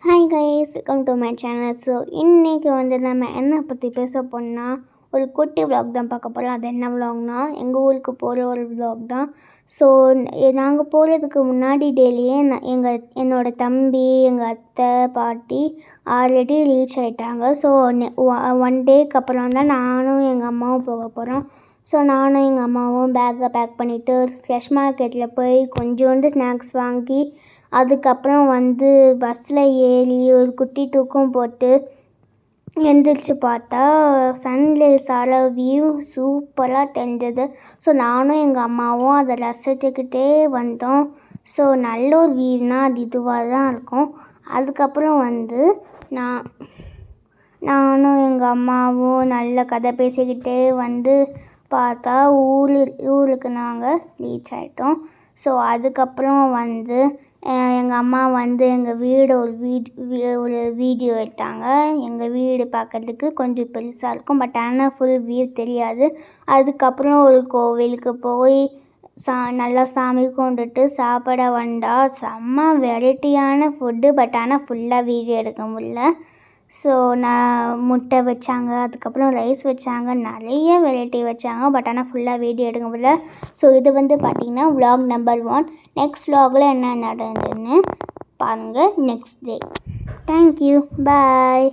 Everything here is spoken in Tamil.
Hi guys, welcome to my channel. So இன்றைக்கி வந்து நம்ம என்ன பற்றி பேச போனோம்னா ஒரு குட்டி விலாக் தான் பார்க்க போகிறோம். அது என்ன விலாக்னா எங்கள் ஊருக்கு போகிற ஒரு விலாக் தான். ஸோ நாங்கள் போகிறதுக்கு முன்னாடி டெய்லியே என்னோடய தம்பி, எங்கள் அத்தை, பாட்டி ஆல்ரெடி ரீச் ஆகிட்டாங்க. ஸோ ஒன் டேக்கு அப்புறம் தான் நானும் எங்கள் அம்மாவும் போக போகிறோம். ஸோ நானும் எங்கள் அம்மாவும் பேக்கை பேக் பண்ணிவிட்டு ஃப்ரெஷ் மார்க்கெட்டில் போய் கொஞ்சோண்டு ஸ்நாக்ஸ் வாங்கி அதுக்கப்புறம் வந்து பஸ்ஸில் ஏறி ஒரு குட்டி தூக்கம் போட்டு எழுந்திரிச்சு பார்த்தா சன்ரைஸால் வியூ சூப்பராக தெரிஞ்சது. ஸோ நானும் எங்கள் அம்மாவும் அதை ரசிச்சுக்கிட்டே வந்தோம். ஸோ நல்ல ஒரு வியூனால் அது இதுவாக தான் இருக்கும். அதுக்கப்புறம் வந்து நானும் எங்கள் அம்மாவும் நல்ல கதை பேசிக்கிட்டே வந்து பார்த்தா ஊருக்கு நாங்கள் ரீச் ஆகிட்டோம். ஸோ அதுக்கப்புறம் வந்து எங்கள் அம்மா வந்து எங்கள் வீடு ஒரு வீடியோ எடுத்தாங்க. எங்கள் வீடு பார்க்குறதுக்கு கொஞ்சம் பெருசாக இருக்கும், பட் ஆனால் ஃபுல் வியூ தெரியாது. அதுக்கப்புறம் ஒரு கோவிலுக்கு போய் நல்லா சாமி கும்பிட்டுட்டு சாப்பிட வந்தால் செம்ம வெரைட்டியான ஃபுட்டு, பட் ஆனால் ஃபுல்லாக வீடியோ எடுக்க முடியல. ஸோ முட்டை வச்சாங்க, அதுக்கப்புறம் ரைஸ் வச்சாங்க, நிறைய வெரைட்டி வச்சாங்க, பட் ஆனால் ஃபுல்லாக வீடியோ எடுக்க முடியல. ஸோ இது வந்து பார்த்திங்கன்னா vlog நம்பர் 1. நெக்ஸ்ட் vlogல என்ன நடந்ததுன்னு பாருங்கள் நெக்ஸ்ட் டே. தேங்க்யூ, பாய்.